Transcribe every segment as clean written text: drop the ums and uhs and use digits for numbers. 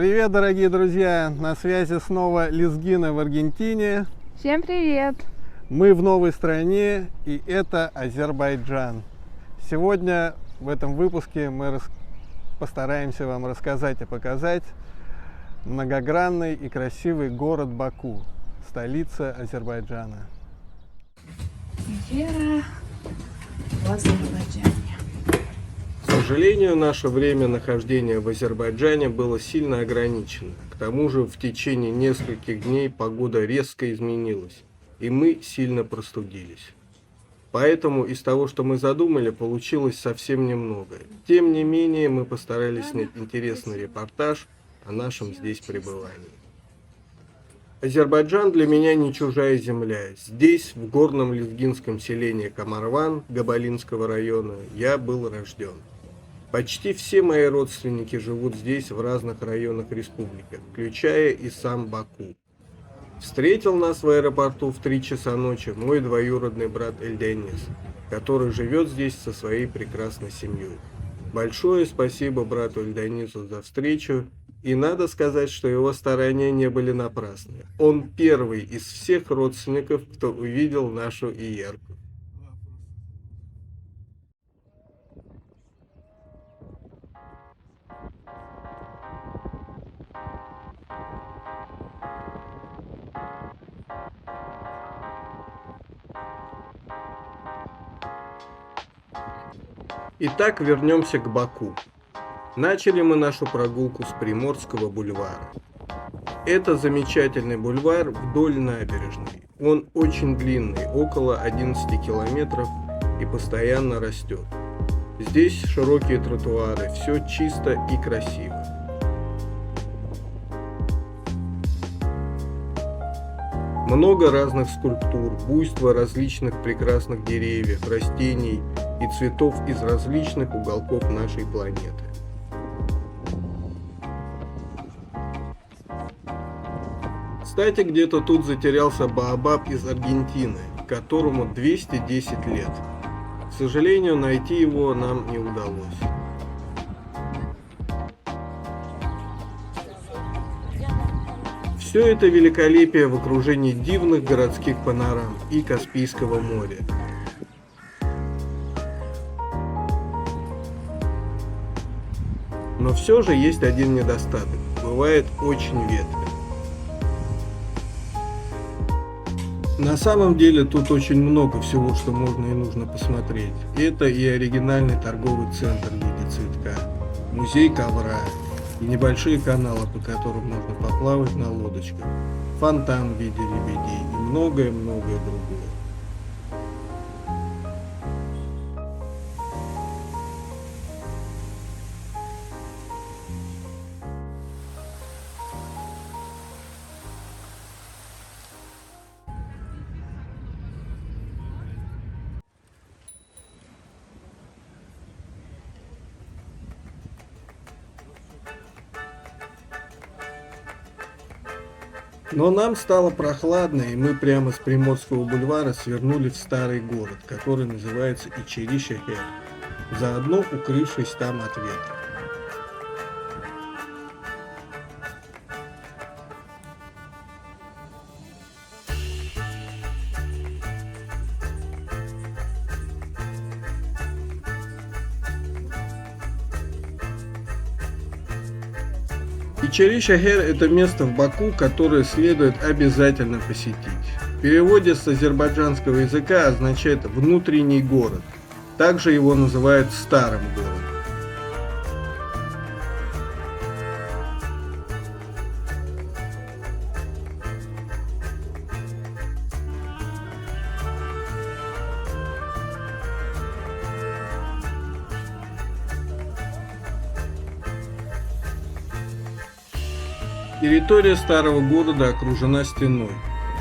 Привет, дорогие друзья! На связи снова Лизгина в Аргентине. Всем привет! Мы в новой стране, и это Азербайджан. Сегодня в этом выпуске мы постараемся вам рассказать и показать многогранный и красивый город Баку, столица Азербайджана. Вера в Азербайджане. К сожалению, наше время нахождения в Азербайджане было сильно ограничено. К тому же в течение нескольких дней погода резко изменилась, и мы сильно простудились. Поэтому из того, что мы задумали, получилось совсем немного. Тем не менее, мы постарались снять интересный репортаж о нашем здесь пребывании. Азербайджан для меня не чужая земля. Здесь, в горном лезгинском селении Камарван Габалинского района, я был рожден. Почти все мои родственники живут здесь, в разных районах республики, включая и сам Баку. Встретил нас в аэропорту в 3 часа ночи мой двоюродный брат Эльденис, который живет здесь со своей прекрасной семьей. Большое спасибо брату Эльденису за встречу, и надо сказать, что его старания не были напрасны. Он первый из всех родственников, кто увидел нашу иерку. Итак, вернемся к Баку. Начали мы нашу прогулку с Приморского бульвара. Это замечательный бульвар вдоль набережной. Он очень длинный, около 11 километров, и постоянно растет. Здесь широкие тротуары, все чисто и красиво. Много разных скульптур, буйство различных прекрасных деревьев, растений и цветов из различных уголков нашей планеты. Кстати, где-то тут затерялся Баобаб из Аргентины, которому 210 лет. К сожалению, найти его нам не удалось. Все это великолепие в окружении дивных городских панорам и Каспийского моря. Но все же есть один недостаток. Бывает очень ветрено. На самом деле тут очень много всего, что можно и нужно посмотреть. Это и оригинальный торговый центр в виде цветка, музей ковра, и небольшие каналы, по которым можно поплавать на лодочках, фонтан в виде лебедей и многое-многое другое. Но нам стало прохладно, и мы прямо с Приморского бульвара свернули в старый город, который называется Ичери-Шехер, заодно укрывшись там от ветра. Ичери-Шехер – это место в Баку, которое следует обязательно посетить. В переводе с азербайджанского языка означает «внутренний город». Также его называют «старым городом». Территория старого города окружена стеной.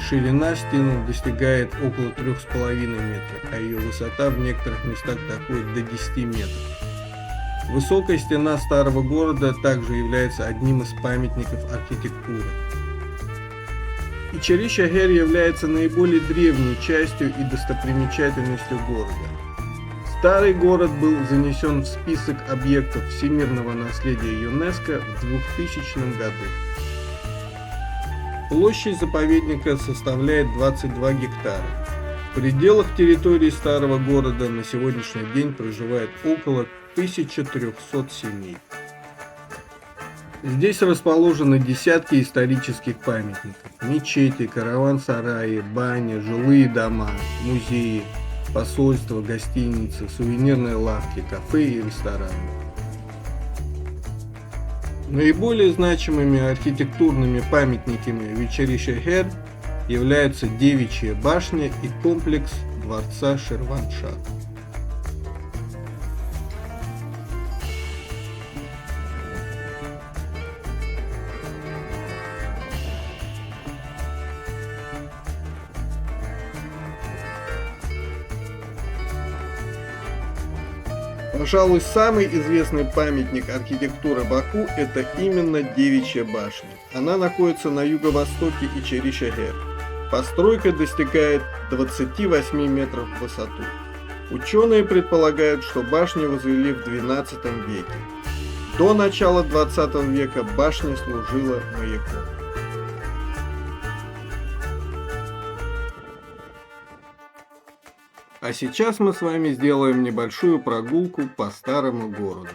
Ширина стены достигает около 3,5 метра, а ее высота в некоторых местах доходит до 10 метров. Высокая стена старого города также является одним из памятников архитектуры. Ичери-Шехер является наиболее древней частью и достопримечательностью города. Старый город был занесен в список объектов всемирного наследия ЮНЕСКО в 2000 году. Площадь заповедника составляет 22 гектара. В пределах территории старого города на сегодняшний день проживает около 1300 семей. Здесь расположены десятки исторических памятников: мечети, караван-сараи, бани, жилые дома, музеи, посольства, гостиницы, сувенирные лавки, кафе и рестораны. Наиболее значимыми архитектурными памятниками Вичеришехер являются Девичья башня и комплекс дворца Ширваншах. Пожалуй, самый известный памятник архитектуры Баку – это именно Девичья башня. Она находится на юго-востоке Ичеришехер. Постройка достигает 28 метров в высоту. Ученые предполагают, что башню возвели в XII веке. До начала XX века башня служила маяком. А сейчас мы с вами сделаем небольшую прогулку по старому городу.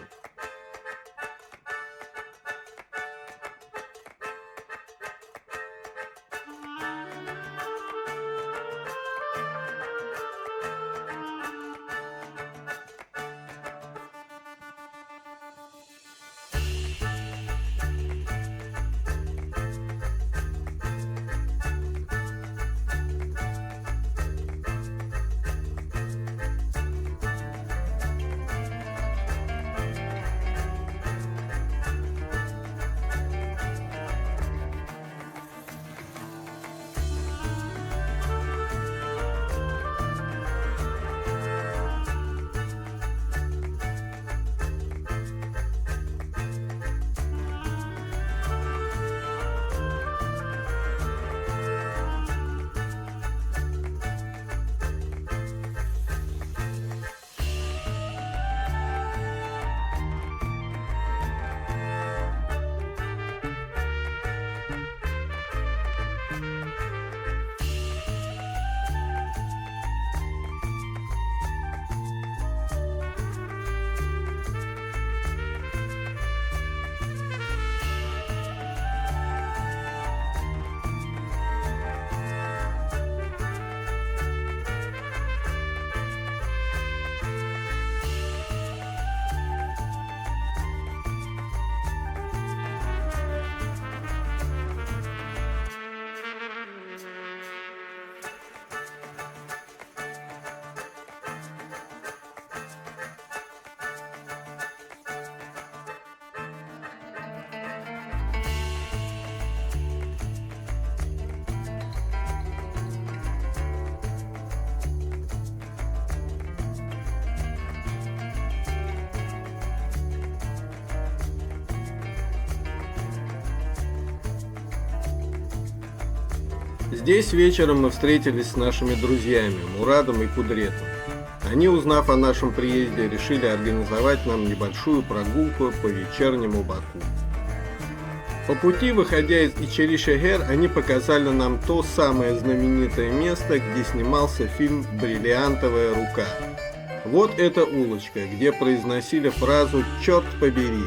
Здесь вечером мы встретились с нашими друзьями Мурадом и Кудретом. Они, узнав о нашем приезде, решили организовать нам небольшую прогулку по вечернему Баку. По пути, выходя из Ичеришехер, они показали нам то самое знаменитое место, где снимался фильм «Бриллиантовая рука». Вот эта улочка, где произносили фразу «Черт побери».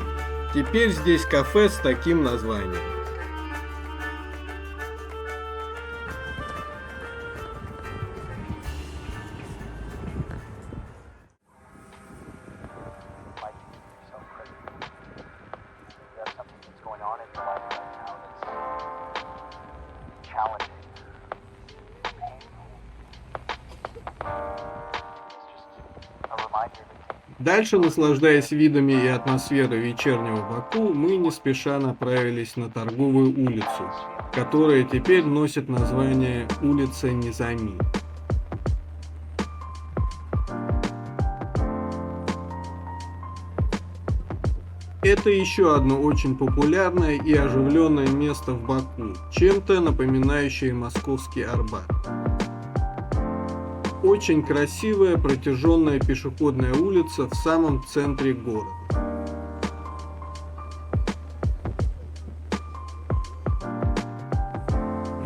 Теперь здесь кафе с таким названием. Дальше, наслаждаясь видами и атмосферой вечернего Баку, мы не спеша направились на торговую улицу, которая теперь носит название улица Низами. Это еще одно очень популярное и оживленное место в Баку, чем-то напоминающее московский Арбат. очень красивая протяженная пешеходная улица в самом центре города.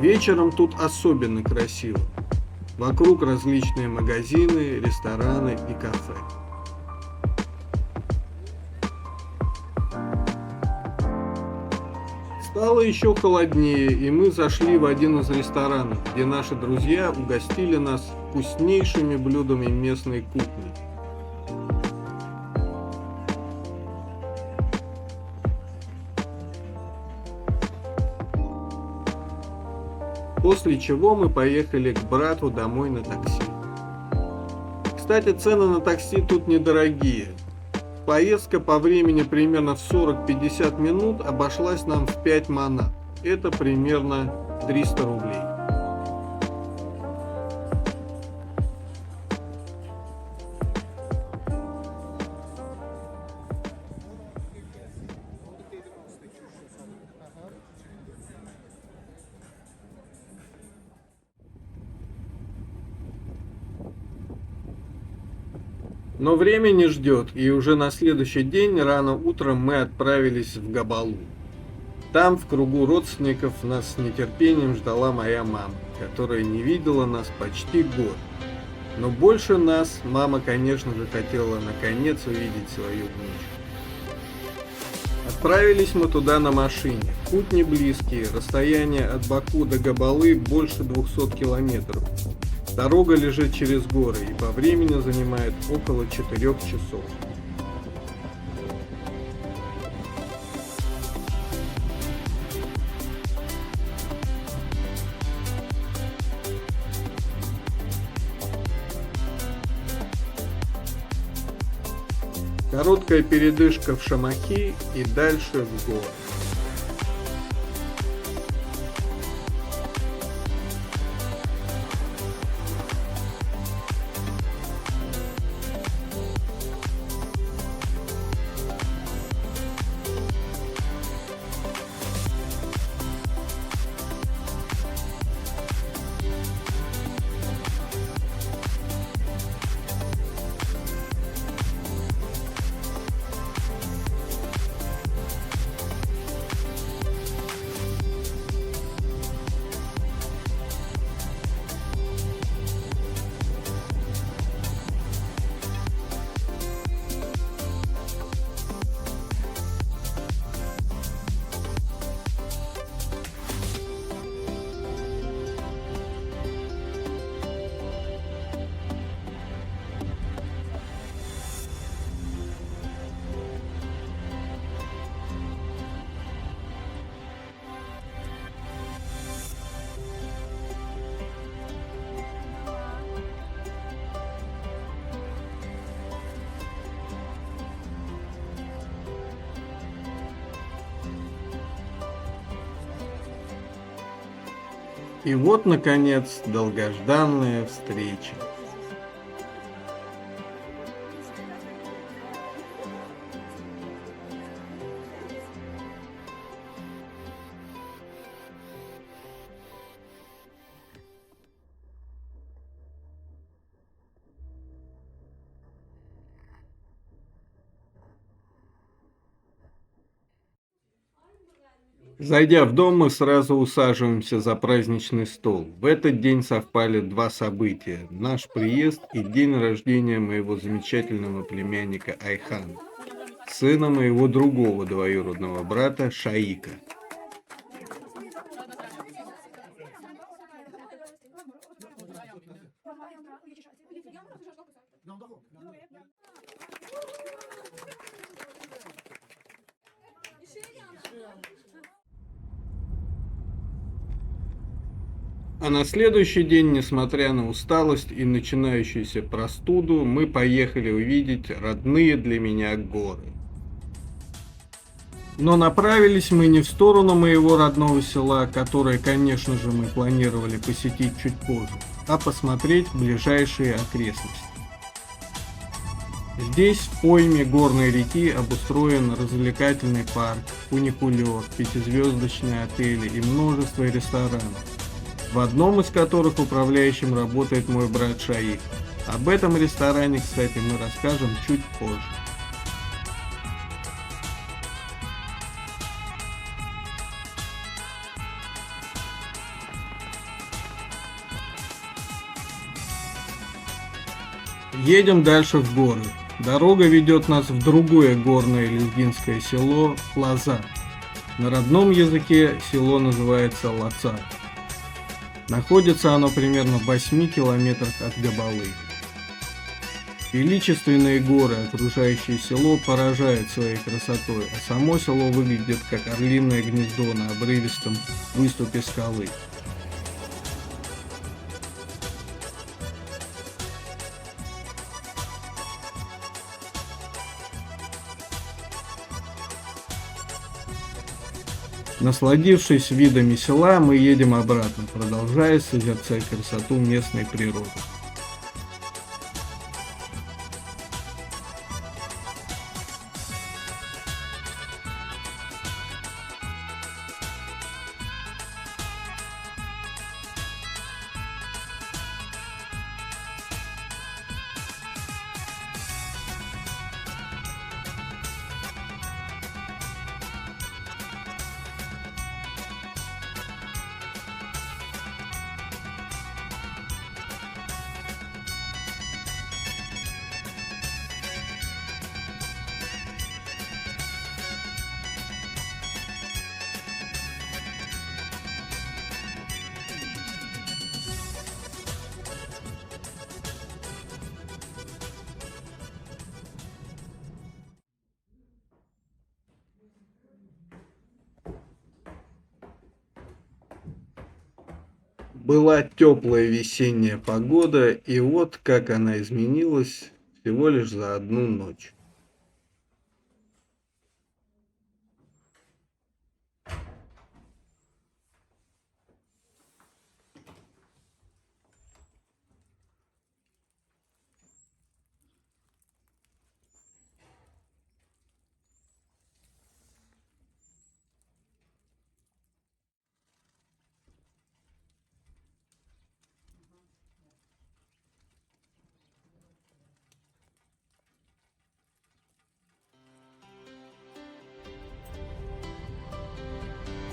Вечером тут особенно красиво. Вокруг различные магазины, рестораны и кафе. Стало еще холоднее, и мы зашли в один из ресторанов, где наши друзья угостили нас вкуснейшими блюдами местной кухни. После чего мы поехали к брату домой на такси. Кстати, цены на такси тут недорогие. Поездка по времени примерно в 40-50 минут обошлась нам в 5 манат. Это примерно 300 рублей. Но время не ждет, и уже на следующий день рано утром мы отправились в Габалу. Там, в кругу родственников, нас с нетерпением ждала моя мама, которая не видела нас почти год. Но больше нас мама, конечно же, хотела наконец увидеть свою внучку. Отправились мы туда на машине. Путь не близкий, расстояние от Баку до Габалы больше 200 километров. Дорога лежит через горы и по времени занимает около 4 часов. Короткая передышка в Шамахи и дальше в горы. И вот, наконец, долгожданная встреча. Зайдя в дом, мы сразу усаживаемся за праздничный стол. В этот день совпали два события: наш приезд и день рождения моего замечательного племянника Айхана, сына моего другого двоюродного брата Шаика. А на следующий день, несмотря на усталость и начинающуюся простуду, мы поехали увидеть родные для меня горы. Но направились мы не в сторону моего родного села, которое, конечно же, мы планировали посетить чуть позже, а посмотреть ближайшие окрестности. Здесь, в пойме горной реки, обустроен развлекательный парк, фуникулер, пятизвездочные отели и множество ресторанов. в одном из которых управляющим работает мой брат Шаик. Об этом ресторане, кстати, мы расскажем чуть позже. Едем дальше в горы. Дорога ведет нас в другое горное лезгинское село Лоза. На родном языке село называется Лоца. Находится оно примерно в 8 километрах от Габалы. Величественные горы, окружающие село, поражают своей красотой, а само село выглядит как орлиное гнездо на обрывистом выступе скалы. Насладившись видами села, мы едем обратно, продолжая созерцать красоту местной природы. Была теплая весенняя погода, и вот как она изменилась всего лишь за одну ночь.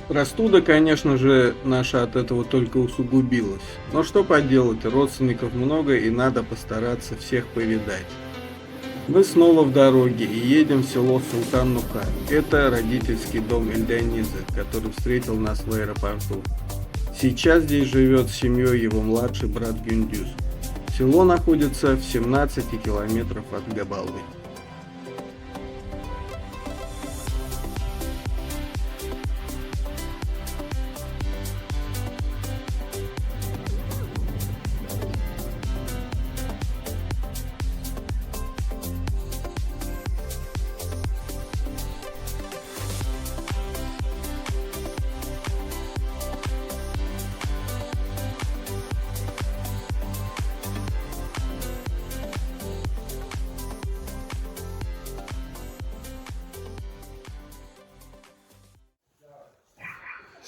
Простуда, конечно же, наша от этого только усугубилась. Но что поделать, родственников много и надо постараться всех повидать. Мы снова в дороге и едем в село Султан-Нуха. Это родительский дом Эльдониза, который встретил нас в аэропорту. Сейчас здесь живет с семьей его младший брат Гюндюз. Село находится в 17 километрах от Габалы.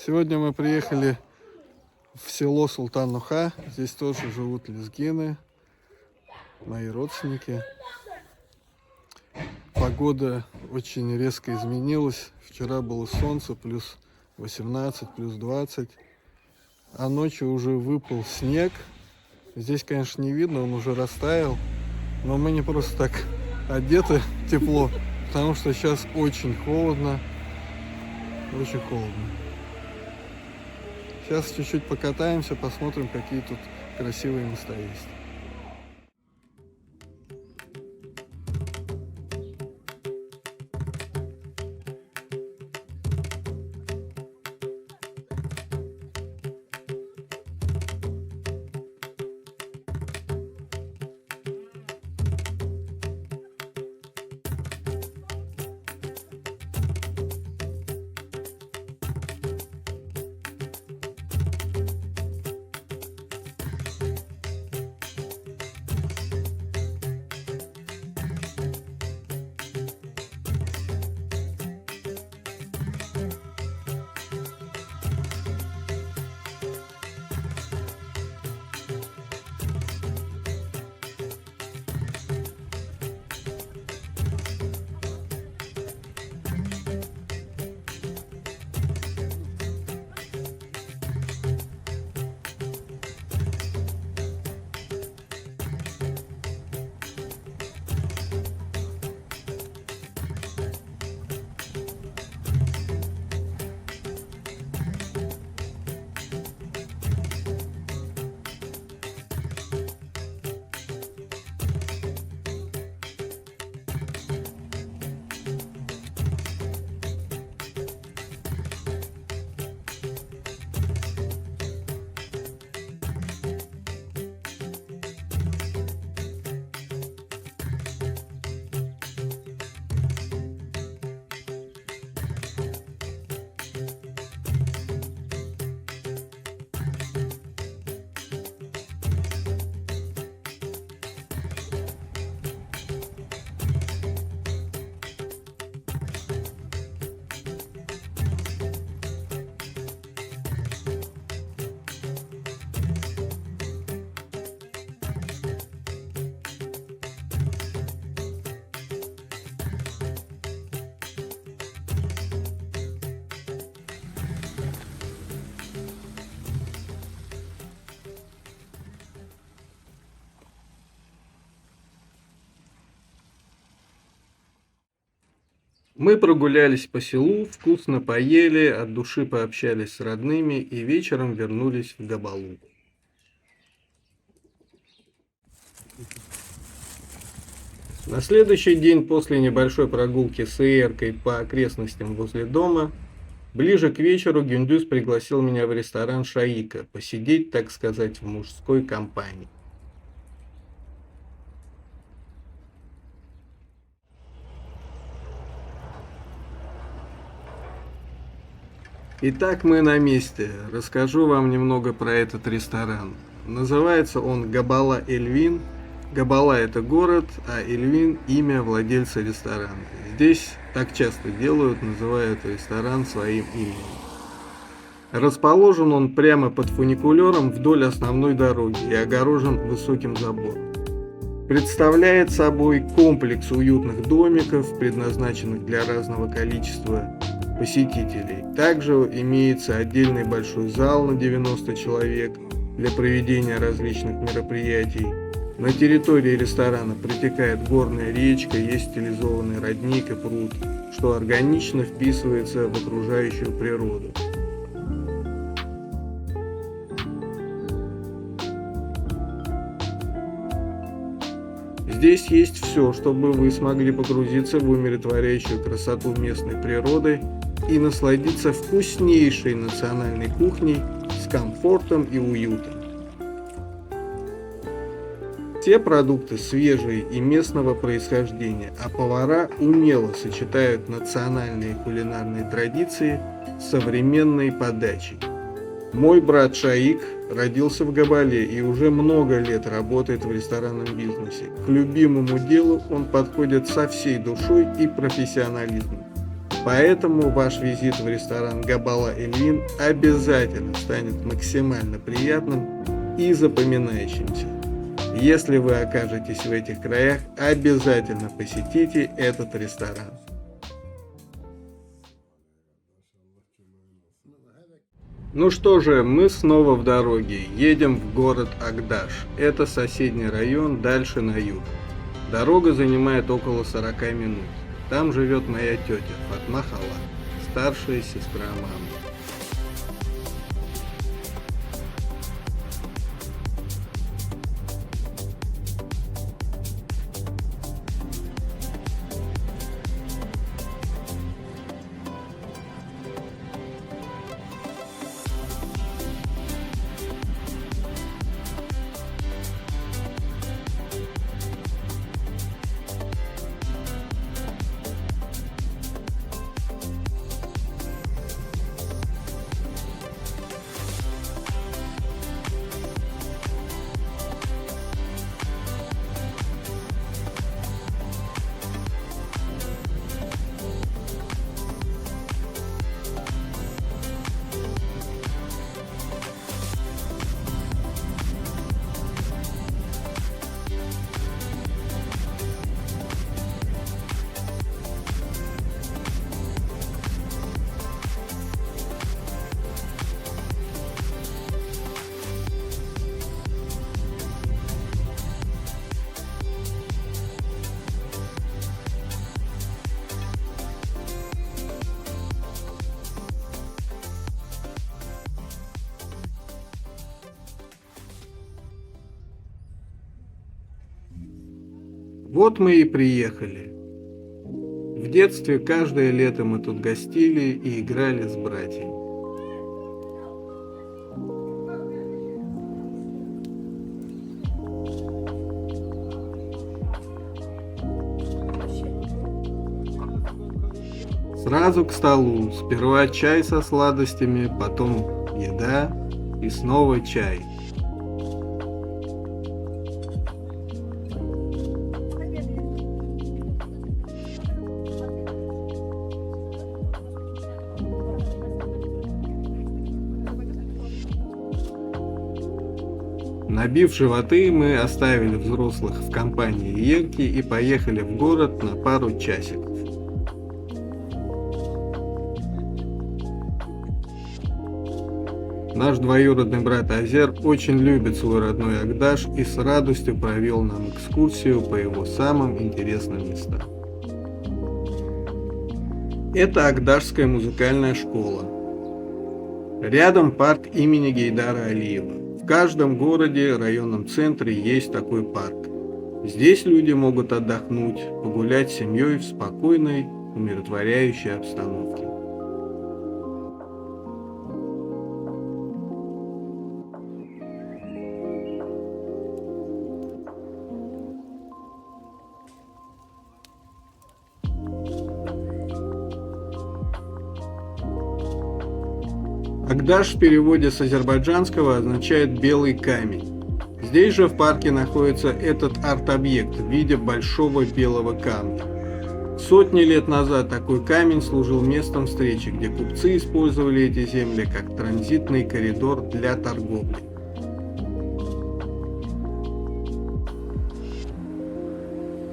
Сегодня мы приехали в село Султан-Нуха. Здесь тоже живут лезгины, мои родственники. Погода очень резко изменилась. Вчера было солнце, плюс 18, плюс 20. А ночью уже выпал снег. Здесь, конечно, не видно, он уже растаял. Но мы не просто так одеты тепло, потому что сейчас очень холодно. Очень холодно. Сейчас чуть-чуть покатаемся, посмотрим, какие тут красивые места есть. Мы прогулялись по селу, вкусно поели, от души пообщались с родными и вечером вернулись в Габалу. На следующий день после небольшой прогулки с Эркой по окрестностям возле дома, ближе к вечеру Гюндüz пригласил меня в ресторан Шаика посидеть, так сказать, в мужской компании. Итак, мы на месте. Расскажу вам немного про этот ресторан. Называется он Габала Эльвин. Габала — это город, а Эльвин — имя владельца ресторана. Здесь так часто делают, называют ресторан своим именем. Расположен он прямо под фуникулером вдоль основной дороги и огорожен высоким забором. Представляет собой комплекс уютных домиков, предназначенных для разного количества посетителей. Также имеется отдельный большой зал на 90 человек для проведения различных мероприятий. На территории ресторана протекает горная речка, есть стилизованный родник и пруд, что органично вписывается в окружающую природу. Здесь есть все, чтобы вы смогли погрузиться в умиротворяющую красоту местной природы и насладиться вкуснейшей национальной кухней с комфортом и уютом. Все продукты свежие и местного происхождения, а повара умело сочетают национальные кулинарные традиции с современной подачей. Мой брат Шаик родился в Габале и уже много лет работает в ресторанном бизнесе. К любимому делу он подходит со всей душой и профессионализмом. Поэтому ваш визит в ресторан Габала Эльвин обязательно станет максимально приятным и запоминающимся. Если вы окажетесь в этих краях, обязательно посетите этот ресторан. Ну что же, мы снова в дороге, едем в город Агдаш. Это соседний район, дальше на юг. Дорога занимает около 40 минут. Там живет моя тетя Фатма Хала, старшая сестра мамы. Вот мы и приехали. В детстве каждое лето мы тут гостили и играли с братьями. Сразу к столу. Сперва чай со сладостями, потом еда и снова чай. Набив животы, мы оставили взрослых в компании Ерки и поехали в город на пару часиков. Наш двоюродный брат Азер очень любит свой родной Агдаш и с радостью провел нам экскурсию по его самым интересным местам. Это Агдашская музыкальная школа. Рядом парк имени Гейдара Алиева. В каждом городе, районном центре есть такой парк. Здесь люди могут отдохнуть, погулять с семьей в спокойной, умиротворяющей обстановке. Агдаш в переводе с азербайджанского означает «белый камень». Здесь же в парке находится этот арт-объект в виде большого белого камня. Сотни лет назад такой камень служил местом встречи, где купцы использовали эти земли как транзитный коридор для торговли.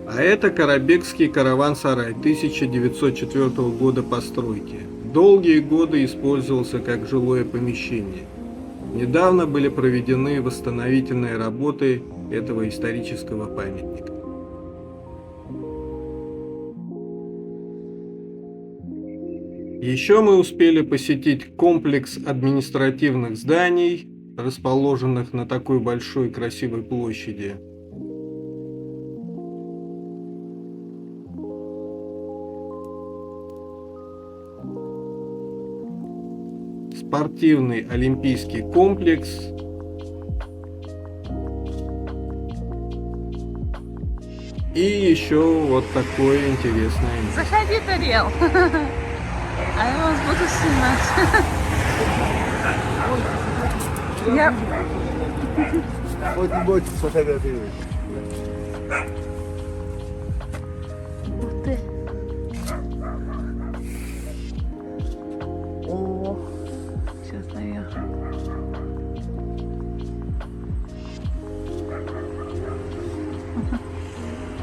А это Карабекский караван-сарай 1904 года постройки. Долгие годы использовался как жилое помещение. Недавно были проведены восстановительные работы этого исторического памятника. Еще мы успели посетить комплекс административных зданий, расположенных на такой большой красивой площади. Спортивный олимпийский комплекс и еще вот такое интересное место. Заходи, Тарел. А я вас буду снимать. Я... Вот не бойтесь фотографировать. Ух ты. О, сейчас я.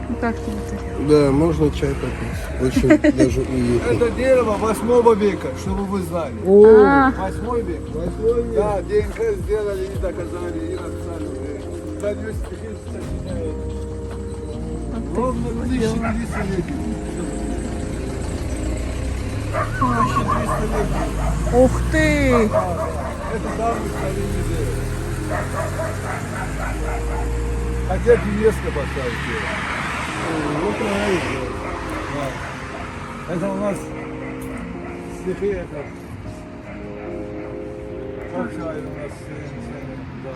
Ну как тебе, Тарел? Да, можно чай попить. Очень даже уютно. Это дерево 8 века, чтобы вы знали. А, 8 век. 8 век. Да, ДНК сделали и доказали, и написали. Статью стихи сочиняют. Ровно 1300 век. 1300 век. ух ты! Это самый старинный дерево. Хотят ЮНЕСКО поставить его. Вот нравится. Да. Это у нас стихи, это общая у нас да, да.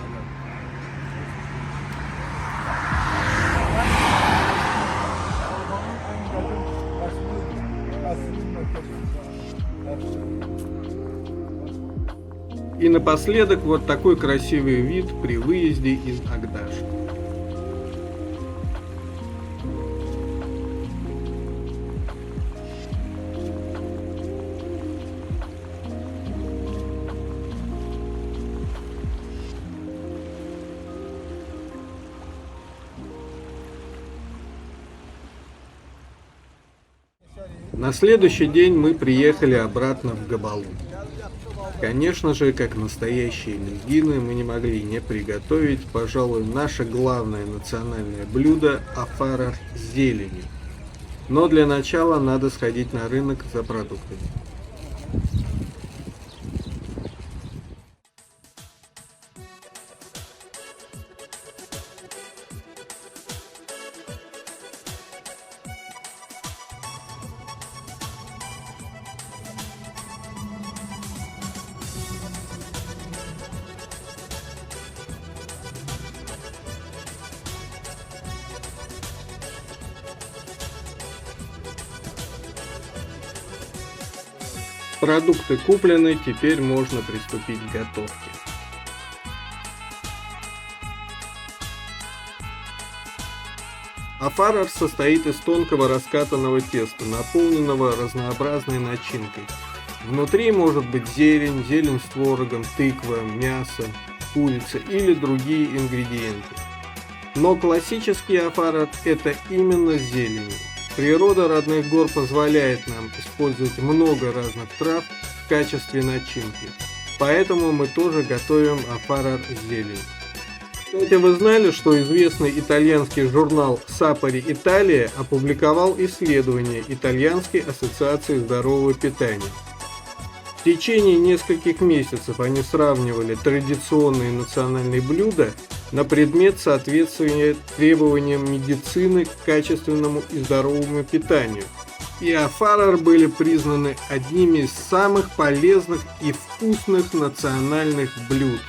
И напоследок вот такой красивый вид при выезде из Агдаша. На следующий день мы приехали обратно в Габалу. Конечно же, как настоящие лезгины, мы не могли не приготовить, пожалуй, наше главное национальное блюдо – афара с зеленью. Но для начала надо сходить на рынок за продуктами. Продукты куплены, теперь можно приступить к готовке. Афарар состоит из тонкого раскатанного теста, наполненного разнообразной начинкой. Внутри может быть зелень, зелень с творогом, тыква, мясо, курица или другие ингредиенты. Но классический афарар – это именно зелень. Природа родных гор позволяет нам использовать много разных трав в качестве начинки, поэтому мы тоже готовим афарар с зеленью. Кстати, вы знали, что известный итальянский журнал Сапори Италия опубликовал исследование Итальянской ассоциации здорового питания. В течение нескольких месяцев они сравнивали традиционные национальные блюда на предмет соответствия требованиям медицины к качественному и здоровому питанию. И афарар были признаны одними из самых полезных и вкусных национальных блюд.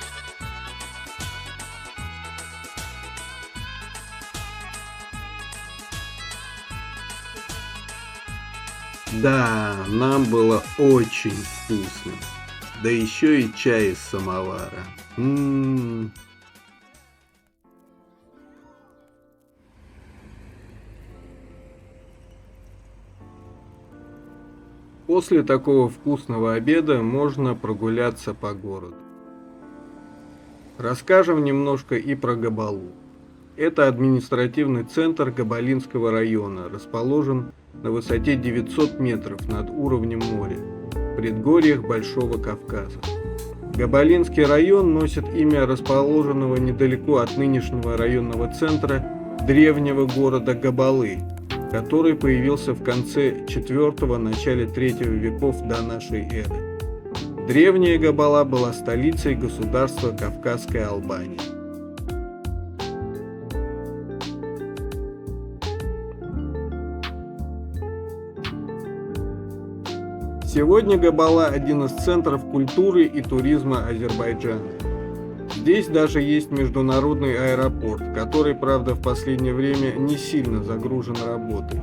Да, нам было очень вкусно. Да еще и чай из самовара. После такого вкусного обеда можно прогуляться по городу. Расскажем немножко и про Габалу. Это административный центр Габалинского района, расположен на высоте 900 метров над уровнем моря, в предгорьях Большого Кавказа. Габалинский район носит имя расположенного недалеко от нынешнего районного центра древнего города Габалы, который появился в конце IV – начале III веков до нашей эры. Древняя Габала была столицей государства Кавказская Албания. Сегодня Габала – один из центров культуры и туризма Азербайджана. Здесь даже есть международный аэропорт, который, правда, в последнее время не сильно загружен работой.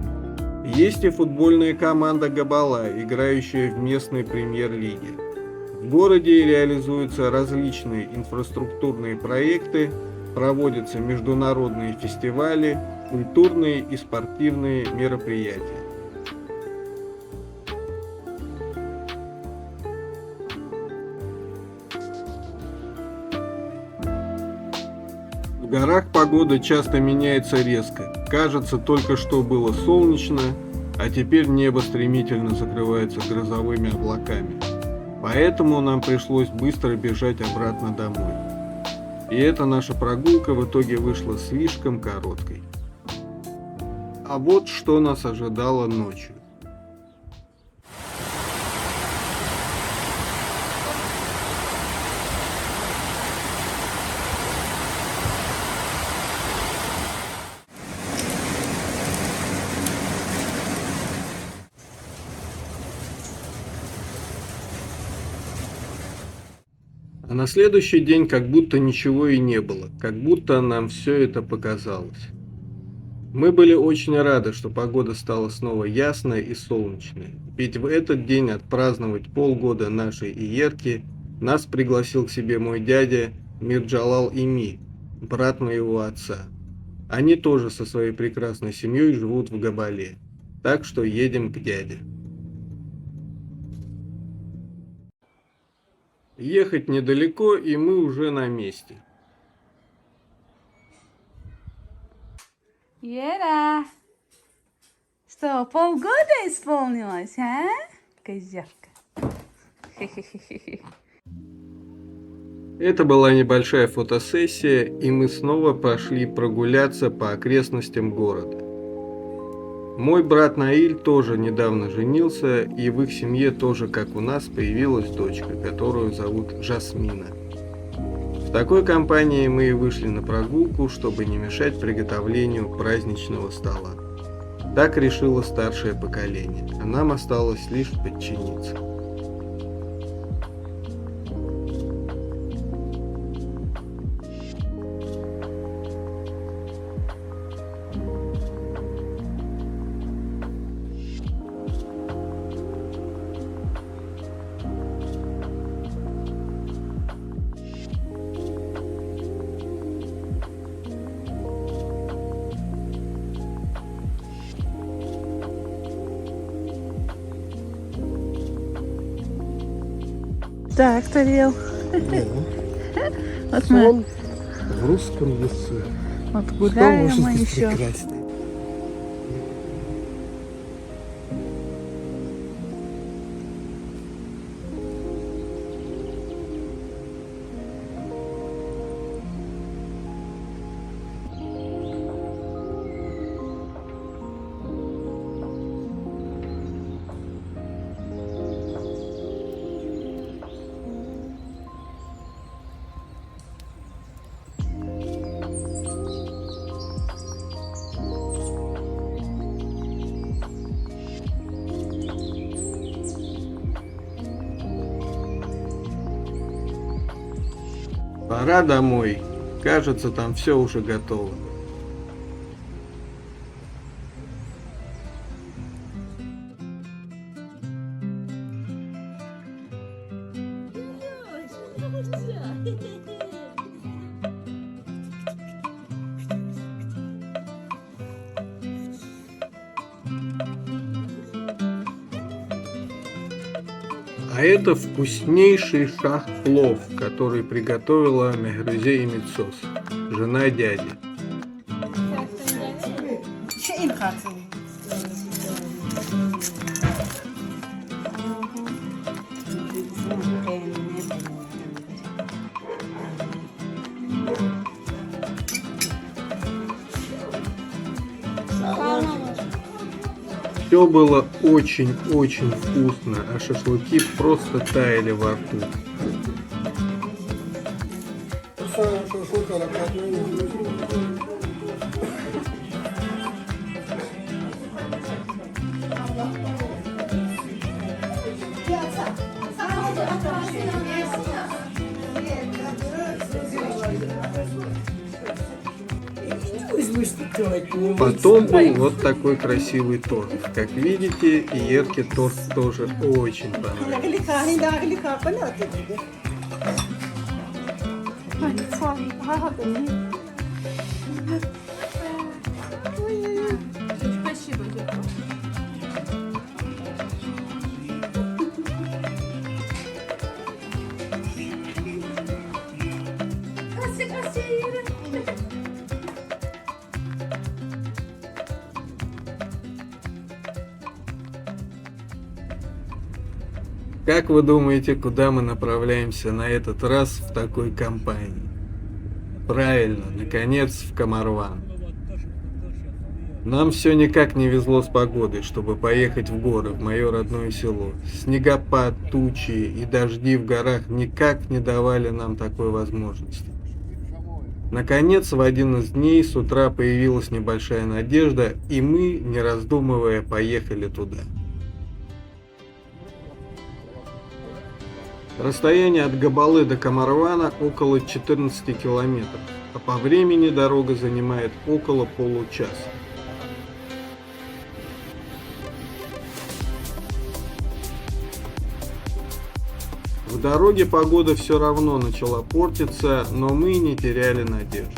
Есть и футбольная команда Габала, играющая в местной премьер-лиге. В городе реализуются различные инфраструктурные проекты, проводятся международные фестивали, культурные и спортивные мероприятия. В горах погода часто меняется резко. Кажется, только что было солнечно, а теперь небо стремительно закрывается грозовыми облаками. Поэтому нам пришлось быстро бежать обратно домой. И эта наша прогулка в итоге вышла слишком короткой. А вот что нас ожидало ночью. А на следующий день как будто ничего и не было, как будто нам все это показалось. Мы были очень рады, что погода стала снова ясной и солнечной, ведь в этот день отпраздновать полгода нашей иерки нас пригласил к себе мой дядя Мирджалал Ими, брат моего отца. Они тоже со своей прекрасной семьей живут в Габале, так что едем к дяде. Ехать недалеко, и мы уже на месте. Ера, что, полгода исполнилось, а? Козявка. Это была небольшая фотосессия, и мы снова пошли прогуляться по окрестностям города. Мой брат Наиль тоже недавно женился, и в их семье тоже, как у нас, появилась дочка, которую зовут Жасмина. В такой компании мы и вышли на прогулку, чтобы не мешать приготовлению праздничного стола. Так решило старшее поколение, а нам осталось лишь подчиниться. Так, Тарел. Вот мы В русском лесу. вот гуляем мы еще. прекраснее? Пора домой. Кажется, там все уже готово. А это вкуснейший шах-плов, который приготовила Мехрузе Имитсос, жена дяди. Все было очень-очень вкусно, а шашлыки просто таяли во рту. Потом был вот такой красивый торт. Как видите, и Ерке торт тоже очень понравился. Спасибо. Как вы думаете, куда мы направляемся на этот раз в такой компании? Правильно, наконец в Камарван. Нам все никак не везло с погодой, чтобы поехать в горы, в мое родное село. Снегопад, тучи и дожди в горах никак не давали нам такой возможности. Наконец, в один из дней с утра появилась небольшая надежда, и мы, не раздумывая, поехали туда. Расстояние от Габалы до Камарвана около 14 километров, а по времени дорога занимает около получаса. В дороге погода все равно начала портиться, но мы не теряли надежды.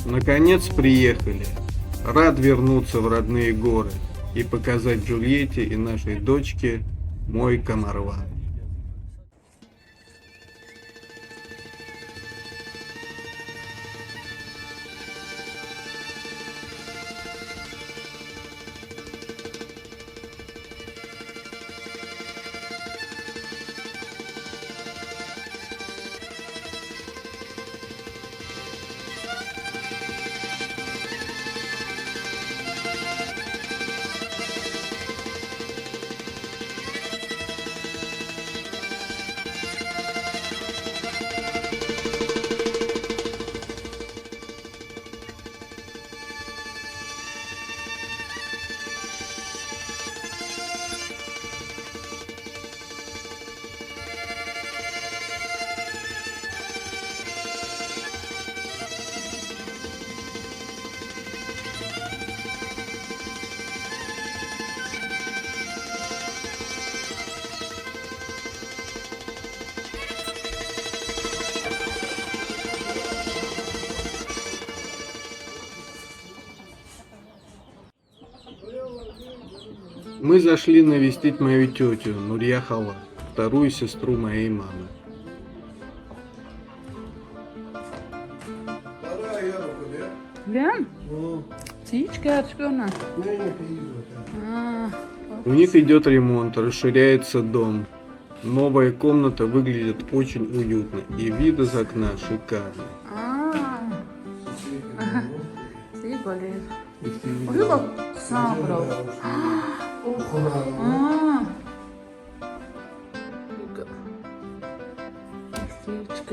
Наконец приехали. Рад вернуться в родные горы и показать Джульетте и нашей дочке мой Камарван. Мы зашли навестить мою тетю Нурья Хала, вторую сестру моей мамы. Bien. Sí, çıkartıyor ona. У них идет ремонт, расширяется дом. Новая комната выглядит очень уютно, и вид из окна шикарный. Sí, boleh. Oraya bak. Sağ bravo.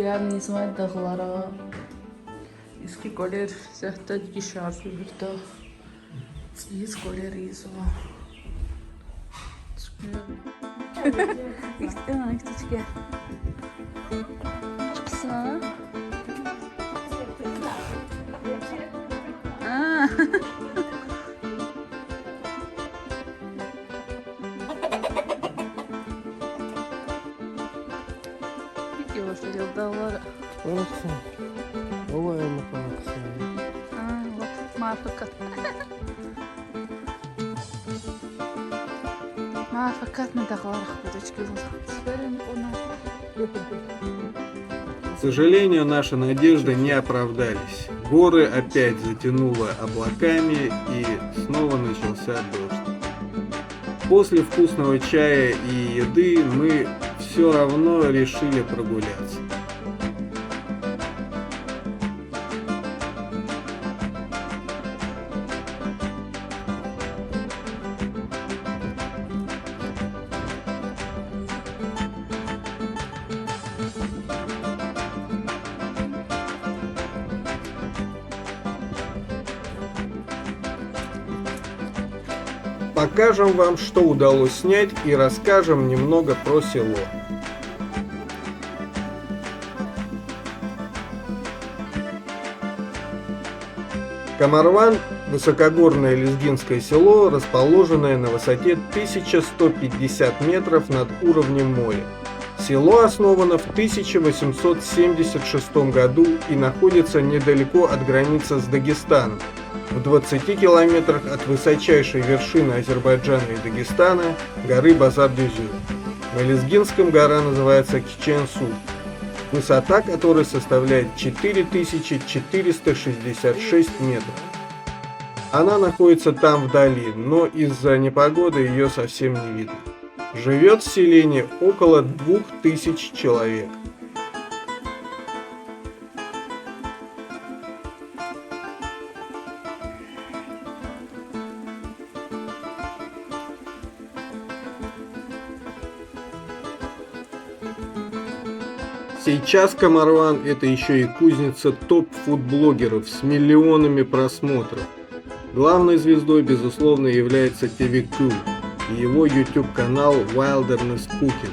Прям не знаю дağlara. Eski Goler zaten şarjı burada. Из Голеризо. İkten gel. Çıksa. Gidiyor dağlara. Хорошо. Olayım bakalım. Вот Muvaffakat. Muvaffakat mı dağlara kudacık yolda. Süperim ona. К сожалению, наши надежды не оправдались. Горы опять затянуло облаками и снова начался дождь. После вкусного чая и еды мы все равно решили прогуляться. Покажем вам, что удалось снять, и расскажем немного про село. Камарван – высокогорное лезгинское село, расположенное на высоте 1150 метров над уровнем моря. Село основано в 1876 году и находится недалеко от границы с Дагестаном, в 20 километрах от высочайшей вершины Азербайджана и Дагестана, горы Базар-Дюзю. На лезгинском гора называется Кичен-Су, высота которой составляет 4466 метров. Она находится там вдали, но из-за непогоды ее совсем не видно. Живет в селении около 2000 человек. Сейчас Камарван – это еще и кузница топ-фуд-блогеров с миллионами просмотров. Главной звездой, безусловно, является ТВК и его YouTube-канал Wilderness Cooking.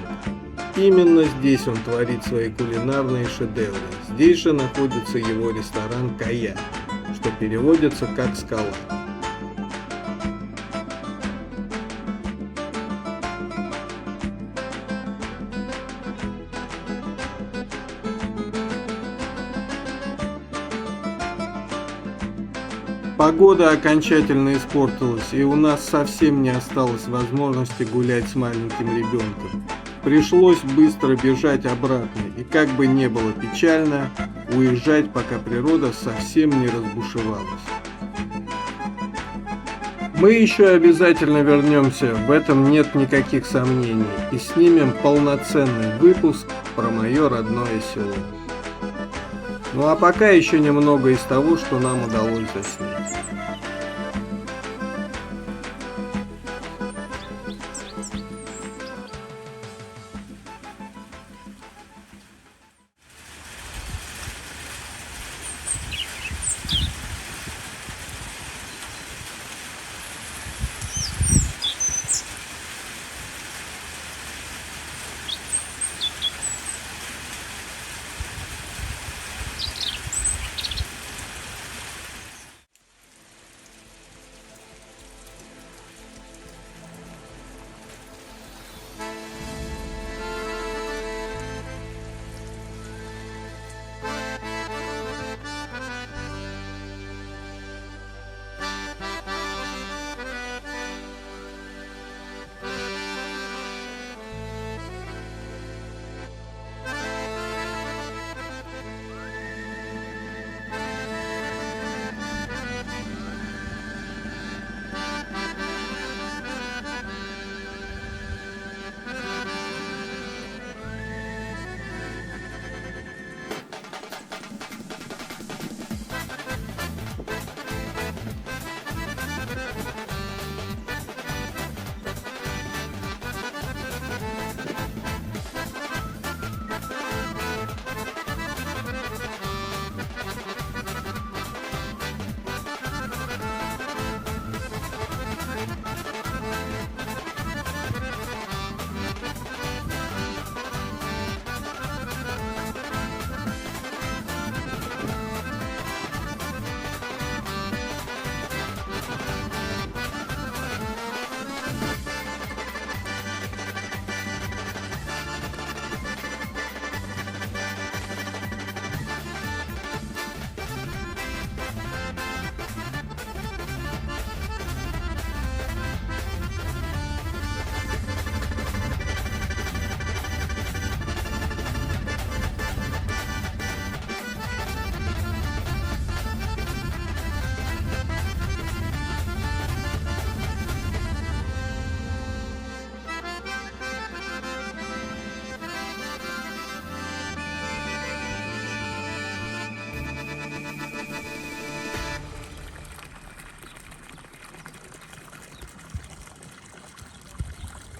Именно здесь он творит свои кулинарные шедевры. Здесь же находится его ресторан Кая, что переводится как «скала». Погода окончательно испортилась, и у нас совсем не осталось возможности гулять с маленьким ребенком. Пришлось быстро бежать обратно, и как бы не было печально, уезжать, пока природа совсем не разбушевалась. Мы еще обязательно вернемся, в этом нет никаких сомнений, и снимем полноценный выпуск про мое родное село. Ну а пока еще немного из того, что нам удалось заснять.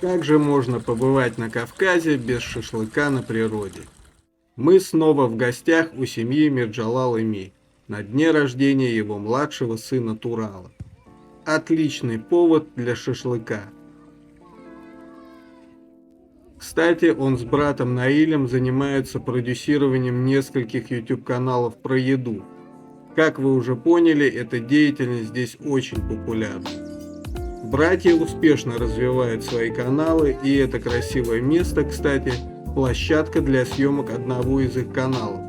Как же можно побывать на Кавказе без шашлыка на природе? Мы снова в гостях у семьи Мирджалал Эми на дне рождения его младшего сына Турала. Отличный повод для шашлыка. Кстати, он с братом Наилем занимаются продюсированием нескольких YouTube-каналов про еду. Как вы уже поняли, эта деятельность здесь очень популярна. Братья успешно развивают свои каналы, и это красивое место, кстати, площадка для съемок одного из их каналов,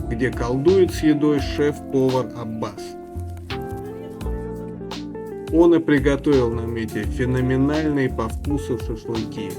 где колдует с едой шеф-повар Аббас. Он и приготовил нам эти феноменальные по вкусу шашлыки.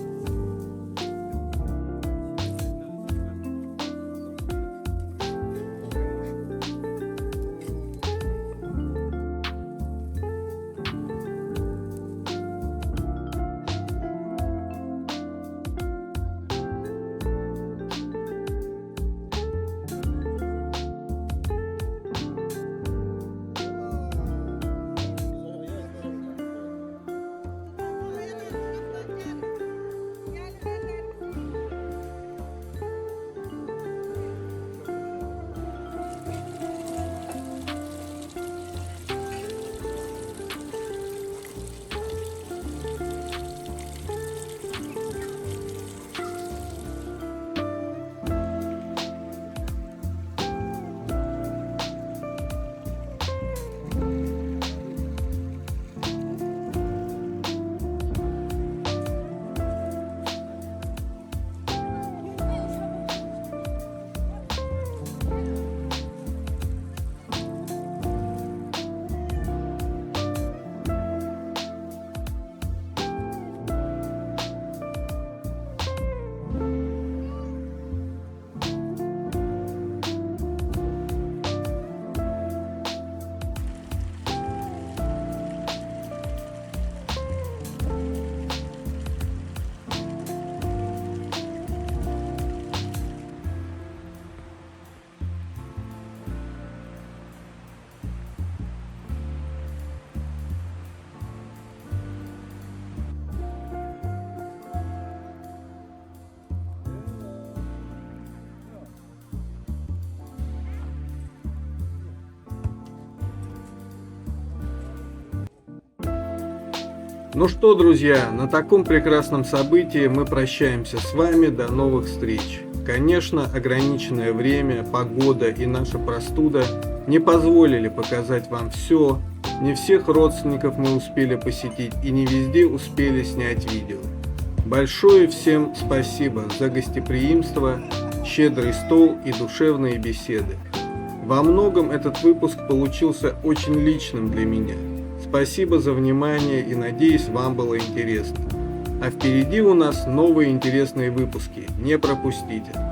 Ну что, друзья, на таком прекрасном событии мы прощаемся с вами, до новых встреч. Конечно, ограниченное время, погода и наша простуда не позволили показать вам все, не всех родственников мы успели посетить и не везде успели снять видео. Большое всем спасибо за гостеприимство, щедрый стол и душевные беседы. Во многом этот выпуск получился очень личным для меня. Спасибо за внимание и надеюсь, вам было интересно. А впереди у нас новые интересные выпуски, не пропустите.